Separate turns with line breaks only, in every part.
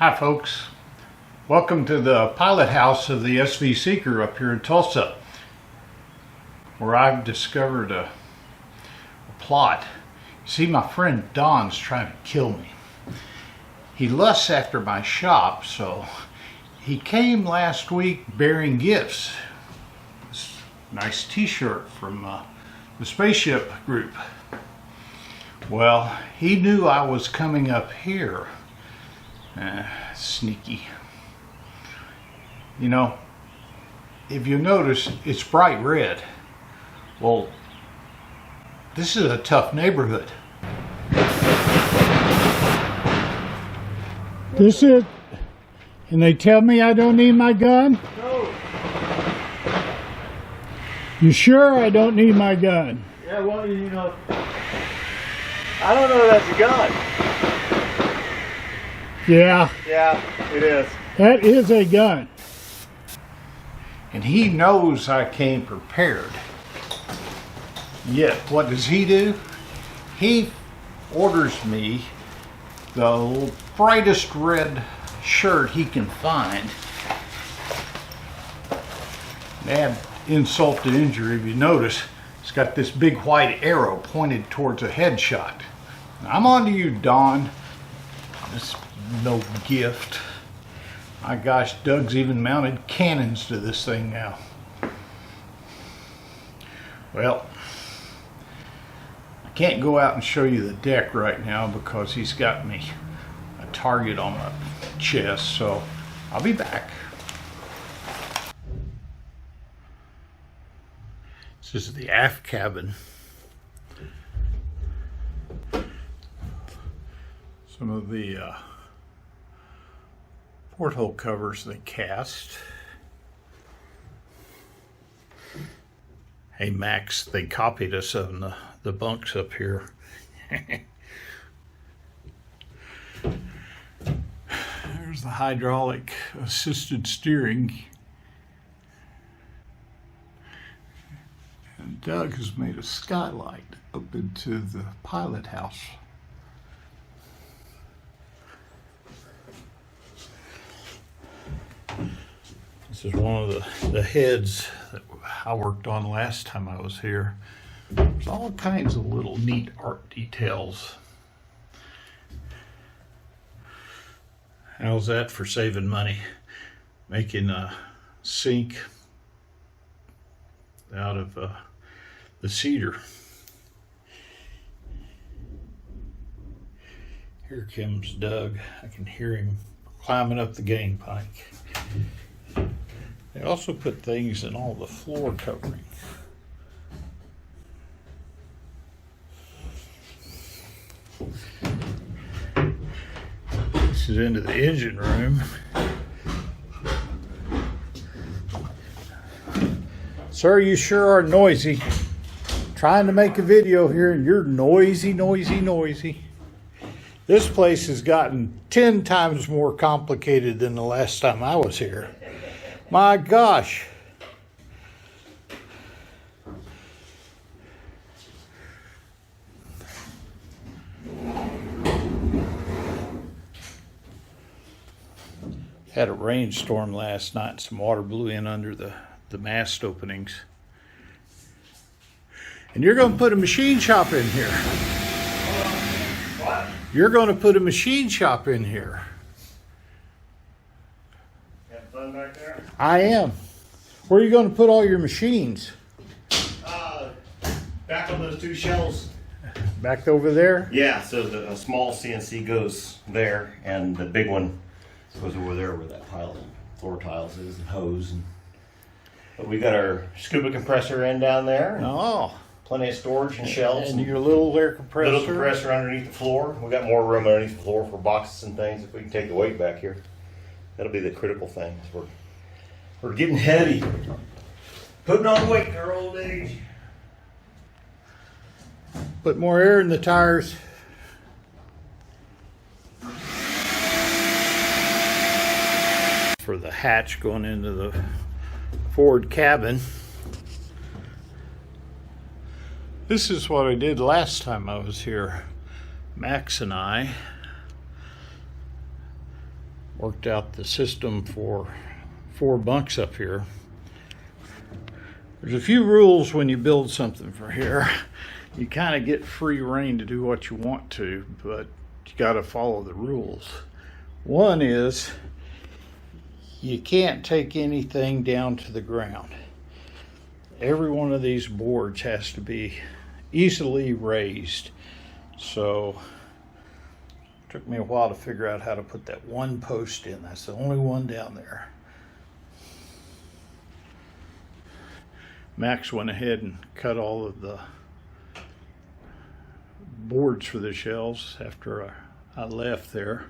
Hi folks, welcome to the pilot house of the SV Seeker up here in Tulsa, where I've discovered a plot. You see, my friend Don's trying to kill me. He lusts after my shop, so he came last week bearing gifts. This nice t-shirt from the spaceship group. Well, he knew I was coming up here. Sneaky. You know, if you notice, it's bright red. Well, this is a tough neighborhood. This is, and they tell me I don't need my gun?
No.
You sure I don't need my gun?
Yeah, well, you know, I don't know if that's a gun.
Yeah.
Yeah, it is.
That is a gun. And he knows I came prepared. Yet, what does he do? He orders me the brightest red shirt he can find. To add insult to injury, if you notice, it's got this big white arrow pointed towards a headshot. Now, I'm on to you, Don. This no gift. My gosh, Doug's even mounted cannons to this thing now. Well, I can't go out and show you the deck right now because he's got me a target on my chest, so I'll be back. This is the aft cabin. Some of the porthole covers they cast. Hey Max, they copied us on the bunks up here. There's the hydraulic assisted steering. And Doug has made a skylight up into the pilot house. This is one of the heads that I worked on last time I was here. There's all kinds of little neat art details. How's that for saving money? Making a sink out of the cedar. Here comes Doug. I can hear him climbing up the gangplank. They also put things in all the floor covering. This is into the engine room. Sir, you sure are noisy. Trying to make a video here and you're noisy, noisy, noisy. This place has gotten 10 times more complicated than the last time I was here. My gosh. Had a rainstorm last night and some water blew in under the mast openings. And you're going to put a machine shop in here.
What?
You're going to put a machine shop in here.
Have fun back there?
I am. Where are you going to put all your machines?
Back on those two shelves.
Back over there?
Yeah, so the small CNC goes there, and the big one goes over there where that pile of floor tiles is, and hose. But we got our scuba compressor in down there.
Oh.
Plenty of storage and shelves.
And your little air compressor?
Little compressor underneath the floor. We got more room underneath the floor for boxes and things if we can take the weight back here. That'll be the critical thing. We're getting heavy. Putting on weight in our old age.
Put more air in the tires. For the hatch going into the forward cabin. This is what I did last time I was here. Max and I Worked out the system for 4 bunks up here. There's a few rules when you build something for here. You kind of get free rein to do what you want to, but you got to follow the rules. One is you can't take anything down to the ground. Every one of these boards has to be easily raised. So it took me a while to figure out how to put that one post in. That's the only one down there. Max went ahead and cut all of the boards for the shelves after I left there.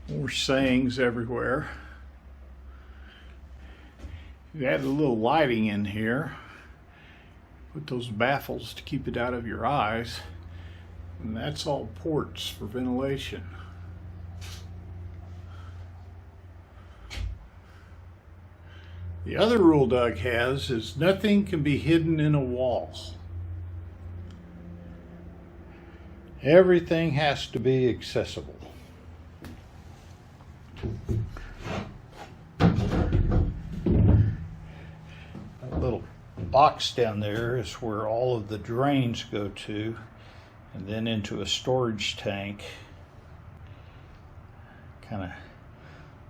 More sayings everywhere. You add a little lighting in here. Put those baffles to keep it out of your eyes. And that's all ports for ventilation. The other rule Doug has is nothing can be hidden in a wall. Everything has to be accessible. That little box down there is where all of the drains go to, and then into a storage tank. Kind of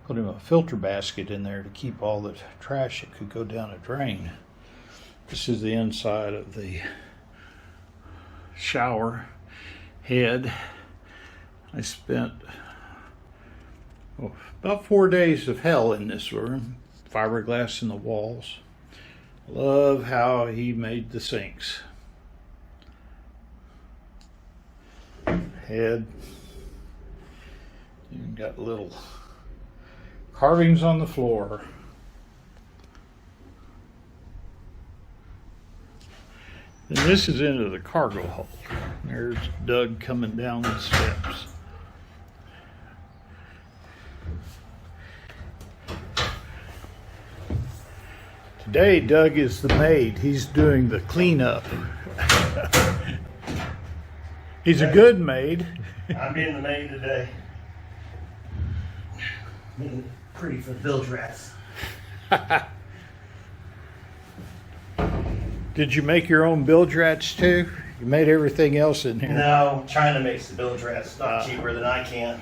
put him a filter basket in there to keep all the trash that could go down a drain. This is the inside of the shower head. I spent about 4 days of hell in this room. Fiberglass in the walls. Love how he made the sinks. Head. You got little carvings on the floor. And this is into the cargo hold. There's Doug coming down the steps. Today, Doug is the maid. He's doing the cleanup. He's a good maid.
I'm being the maid today. Pretty for the bilge rats.
Did you make your own bilge rats too? You made everything else in here.
No, China makes the bilge rats not cheaper than I can.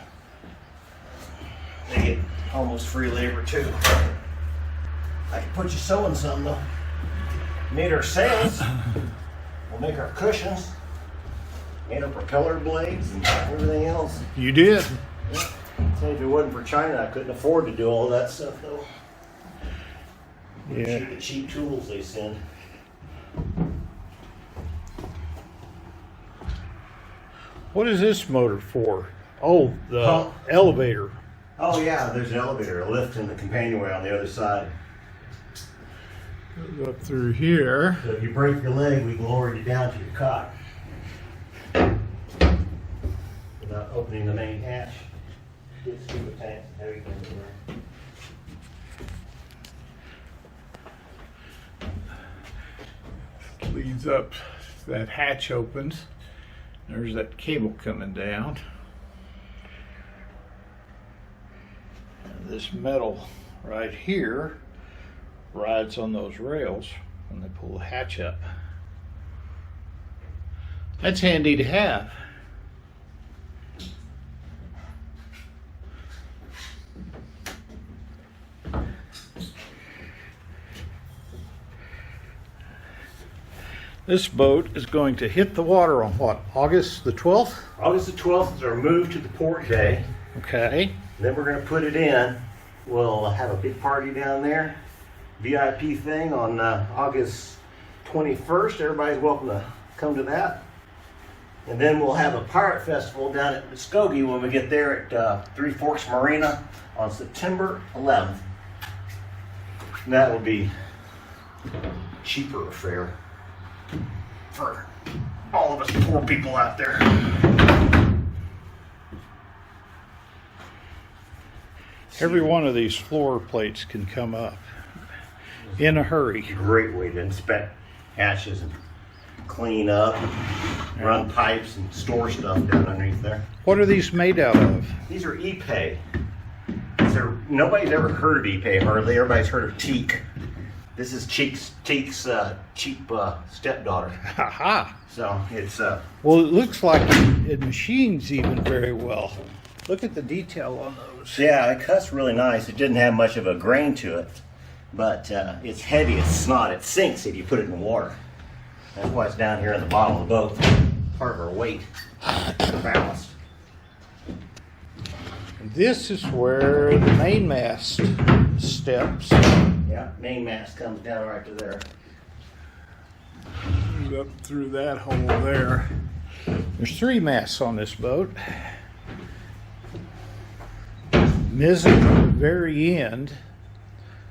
They get almost free labor too. I can put you sewing some though. Made our sails. We'll make our cushions. Made our propeller blades and everything else.
You did.
Yeah. So if it wasn't for China, I couldn't afford to do all that stuff though.
Yeah.
The cheap tools they send.
What is this motor for? Oh, the elevator.
Oh yeah, there's an elevator, a lift in the companionway on the other side.
Goes up through here.
So if you break your leg, we can lower you down to your cot without opening the main hatch. Get scuba tanks and everything in there.
Leads up, that hatch opens. There's that cable coming down. And this metal right here rides on those rails when they pull the hatch up. That's handy to have. This boat is going to hit the water on what, August the 12th?
August the 12th is our move to the port day.
Okay.
Then we're going to put it in. We'll have a big party down there. VIP thing on August 21st. Everybody's welcome to come to that. And then we'll have a pirate festival down at Muskogee when we get there at Three Forks Marina on September 11th. And that will be a cheaper affair for all of us poor people out there.
Every one of these floor plates can come up in a hurry.
Great way to inspect hatches and clean up, run pipes, and store stuff down underneath there.
What are these made out of?
These are epay. Nobody's ever heard of epay hardly. Everybody's heard of teak. This is Teak's cheap stepdaughter.
Haha.
So it's
Well, it looks like it machines even very well. Look at the detail on those.
yeah, it cuts really nice. It didn't have much of a grain to it, but it's heavy. It's snot. It sinks if you put it in the water. That's why it's down here in the bottom of the boat. Part of our weight, the ballast.
This is where the mainmast steps.
Yeah, main mast comes down right to there.
Up through that hole there. There's 3 masts on this boat. Mizzen at the very end.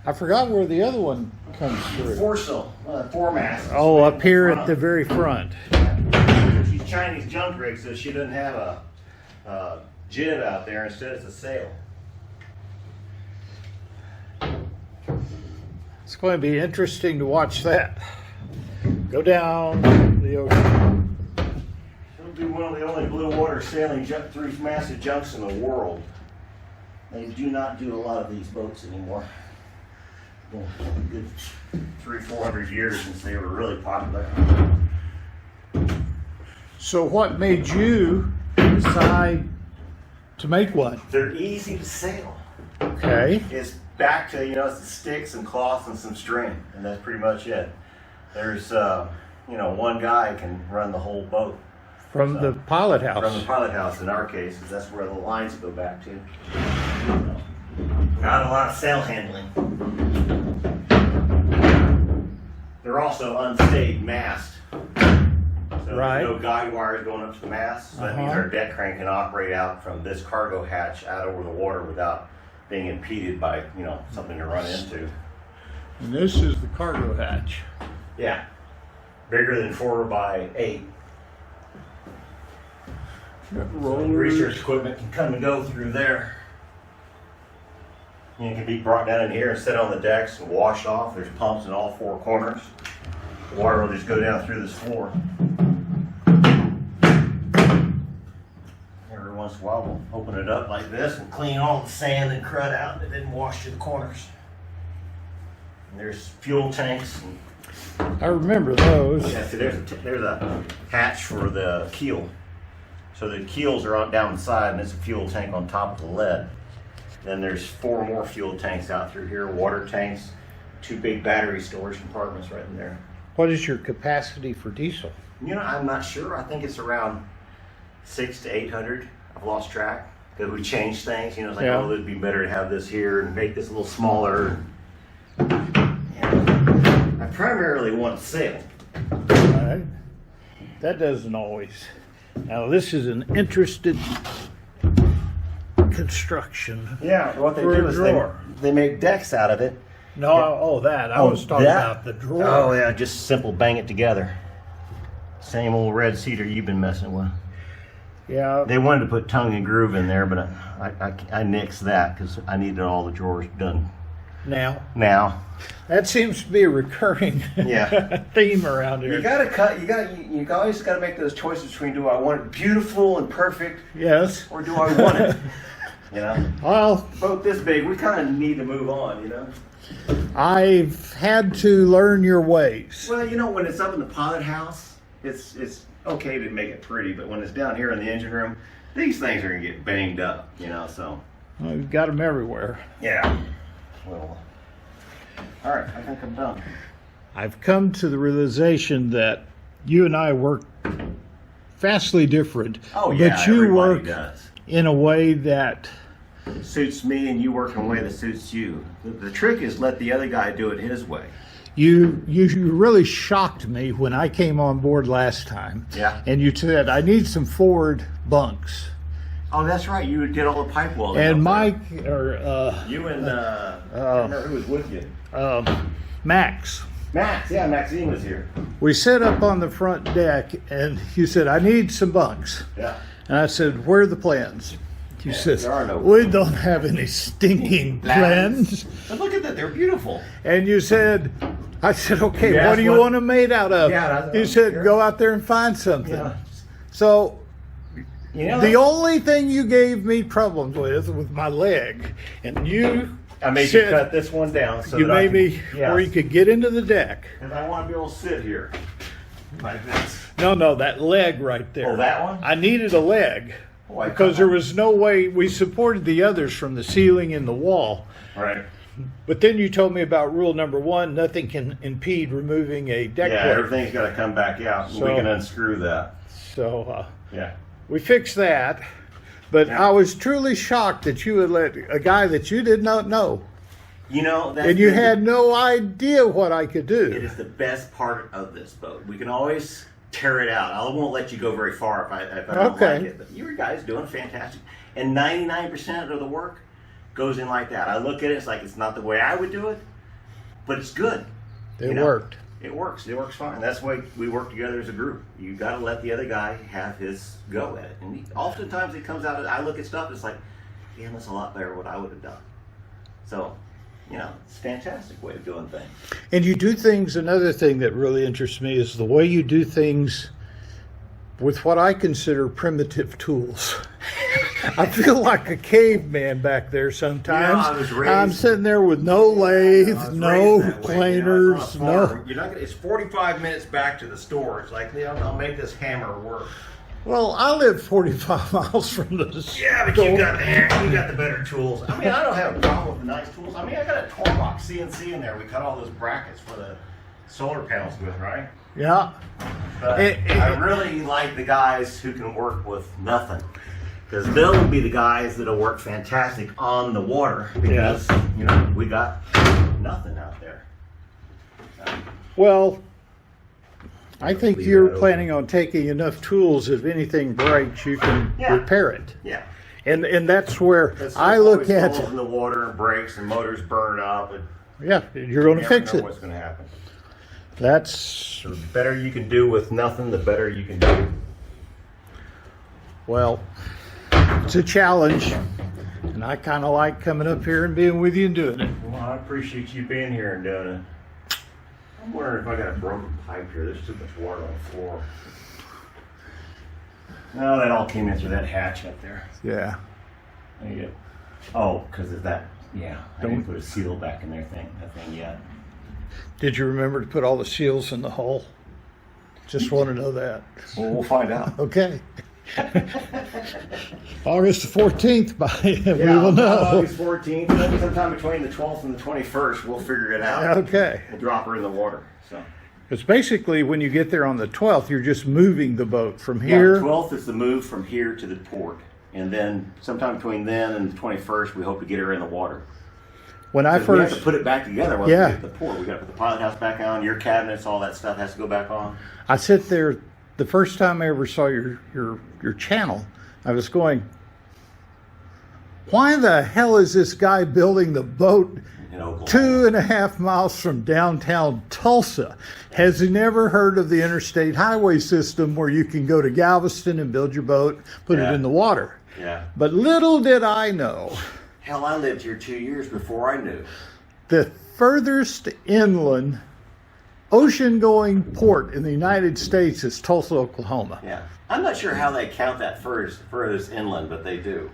I forgot where the other one comes through.
Foresail, 4 masts.
Oh, up here at the very front.
She's Chinese junk rig, so she doesn't have a jib out there. Instead, it's a sail.
It's going to be interesting to watch that. Go down the ocean.
It'll be one of the only blue water sailing through massive junks in the world. They do not do a lot of these boats anymore. Been a good 300-400 years since they were really popular.
So what made you decide to make one?
They're easy to sail.
Okay.
It's back to, it's the sticks and cloth and some string, and that's pretty much it. There's, one guy can run the whole boat.
From the pilot
From the
house.
pilot house in our case, because that's where the lines go back to. Not a lot of sail handling. They're also unstayed mast. So
Right.
there's no guide wires going up to the mast. So that means our deck crane can operate out from this cargo hatch out over the water without being impeded by, something to run into.
And this is the cargo hatch.
Yeah. Bigger than 4 by 8. So research equipment can come and go through there. And it can be brought down in here and set on the decks and washed off. There's pumps in all 4 corners. The water will just go down through this floor. Every once in a while we'll open it up like this and clean all the sand and crud out that didn't wash to the corners. And there's fuel tanks.
I remember those.
Yeah, so there's a hatch for the keel. So the keels are on down the side, and there's a fuel tank on top of the lead. Then there's 4 more fuel tanks out through here, water tanks, 2 big battery storage compartments right in there.
What is your capacity for diesel?
I'm not sure. I think it's around 600 to 800. I've lost track because we changed things. It's like,
Yeah.
it'd be better to have this here and make this a little smaller. I primarily want to sail.
Right. That doesn't always. Now this is an interested construction.
Yeah, what they
For
do
a
is
drawer.
they make decks out of it.
No, I was talking about the drawer.
Oh yeah, just simple bang it together. Same old red cedar you've been messing with.
Yeah.
They wanted to put tongue and groove in there, but I nixed that because I needed all the drawers done now.
That seems to be a recurring
Yeah.
theme around here.
You gotta cut. You always gotta make those choices between do I want it beautiful and perfect,
Yes.
or do I want it?
Well,
Boat this big, we kind of need to move on.
I've had to learn your ways.
Well, when it's up in the pilot house, it's okay to make it pretty, but when it's down here in the engine room, these things are gonna get banged up. So.
Well, we've got them everywhere.
Yeah. Well. All right, I think I'm done.
I've come to the realization that you and I work vastly different.
Oh yeah,
but you
everybody
work
does.
in a way that
Suits me, and you work in a way that suits you. The trick is let the other guy do it his way.
you really shocked me when I came on board last time.
Yeah.
And you said, I need some forward bunks.
Oh, that's right. You did all the pipe welding.
And
up
Mike,
there. You and I don't remember who was with you.
Max,
Yeah, Maxine was here.
we set up on the front deck and you said, I need some bunks.
Yeah.
And I said, where are the plans? You said,
there are no
we don't have any stinking plans.
But look at that, they're beautiful.
And you said, I said, okay,
You
what do you
asked
want them made out of?
Yeah,
He said, go out there and find something.
Yeah.
So
You know,
the only thing you gave me problems with was my leg. And
I made you cut this one down so
you
that I
made me
can, yeah.
where you could get into the deck.
And I want to be able to sit here like this.
No, that leg right there.
Oh, that one?
I needed a leg
Oh,
because there was no way we supported the others from the ceiling and the wall.
Right.
But then you told me about rule number 1, nothing can impede removing a deck
Yeah,
plate.
everything's got to come back out. And we
So-
can unscrew that.
So
Yeah.
we fixed that. But
Yeah.
I was truly shocked that you would let a guy that you did not know,
You know, that's
and you had no idea what I could
It
do.
is the best part of this boat. We can always tear it out. I won't let you go very far if I don't
Okay.
like it. But you guys doing fantastic. And 99% of the work goes in like that. I look at it, it's like it's not the way I would do it, but it's good.
It
You know?
worked.
It works. It works fine. That's why we work together as a group. You got to let the other guy have his go at it. And oftentimes it comes out, I look at stuff, it's like, damn, that's a lot better what I would have done. So, you know, it's a fantastic way of doing things.
And you do things, another thing that really interests me is the way you do things with what I consider primitive tools. I feel like a caveman back there sometimes.
I was raised-
I'm sitting there with no lathe,
I was
no
raised that way,
planers,
it's on a
no.
farm. You're not gonna, it's 45 minutes back to the store. It's like, you know, I'll make this hammer work.
Well, I live 45 miles from the
Yeah, but
store.
you got the better tools. I mean, I don't have a problem with the nice tools. I mean, I got a Torlock CNC in there. We cut all those brackets for the solar panels with, right?
Yeah.
But I really like the guys who can work with nothing. Because they'll be the guys that'll work fantastic on the water. Because, you know, we got nothing out there.
Well, I think
Leave
you're
that
planning on taking enough tools, if anything breaks, you can
Yeah.
repair it.
Yeah.
And that's where
Because
I
stuff
look
always
at,
falls in the water and breaks and motors burn up. And
yeah, you're going
you
to
never
fix
know
it.
what's going to happen.
That's,
The better you can do with nothing, the better you can do.
well, it's a challenge. And I kind of like coming up here and being with you and doing it.
Well, I appreciate you being here and doing it. I'm wondering if I got a broken pipe here. There's too much water on the floor. No, that all came in through that hatch up there.
Yeah.
There you go. Oh, because of that. Yeah, I didn't put a seal back in there that thing yet.
Did you remember to put all the seals in the hole? Just want to know that.
Well, we'll find out.
Okay. August the 14th, we will
on
know.
August 14th, maybe sometime between the 12th and the 21st, we'll figure it out.
Okay.
We'll drop her in the water. So.
It's basically when you get there on the 12th, you're just moving the boat from
Yeah,
here.
the 12th is the move from here to the port. And then sometime between then and the 21st, we hope to get her in the water.
When I
'Cause we have
first,
to put it back together once
Yeah.
we get to the port. We got to put the pilot house back on, your cabinets, all that stuff has to go back on.
I sit there, the first time I ever saw your channel, I was going, why the hell is this guy building the boat
In Oklahoma.
2.5 miles from downtown Tulsa? Has he never heard of the interstate highway system where you can go to Galveston and build your boat, put it
Yeah.
in the water?
Yeah.
But little did I know,
Hell, I lived here 2 years before I knew.
the furthest inland ocean-going port in the United States is Tulsa, Oklahoma.
Yeah. I'm not sure how they count that furthest inland, but they do.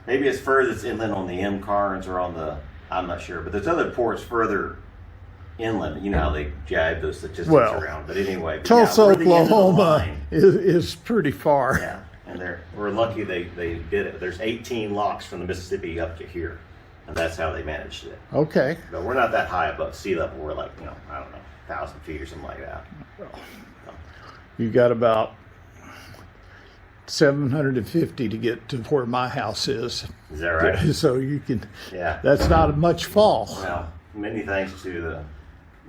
Maybe it's furthest inland on the M-Carns or on the, I'm not sure. But there's other ports further inland. You know how they jab those statistics
Well,
around. But anyway. But
Tulsa,
yeah, we're the end of the
Oklahoma
line.
is pretty far.
Yeah. And we're lucky they did it. There's 18 locks from the Mississippi up to here. And that's how they managed it.
Okay.
But we're not that high above sea level. We're like, you know, I don't know, 1,000 feet or something like that.
You got about 750 to get to where my house is.
Is that right?
So you can,
Yeah.
that's not much fall.
Well, many thanks to the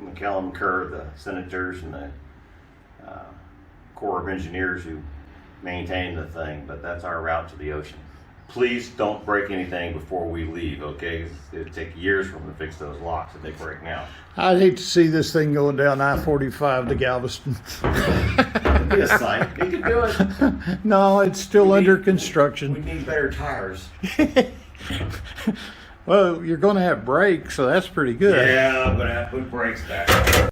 McCallum Kerr, the senators, and the Corps of Engineers who maintain the thing, but that's our route to the ocean. Please don't break anything before we leave, okay? It'll take years for them to fix those locks if they break now.
I'd hate to see this thing going down I-45 to Galveston.
It'd be a sight. You can do it.
No, it's still
We
under
need-
construction.
We need better tires.
Well, you're going to have brakes, so that's pretty good.
Yeah, I'm gonna have to put brakes back.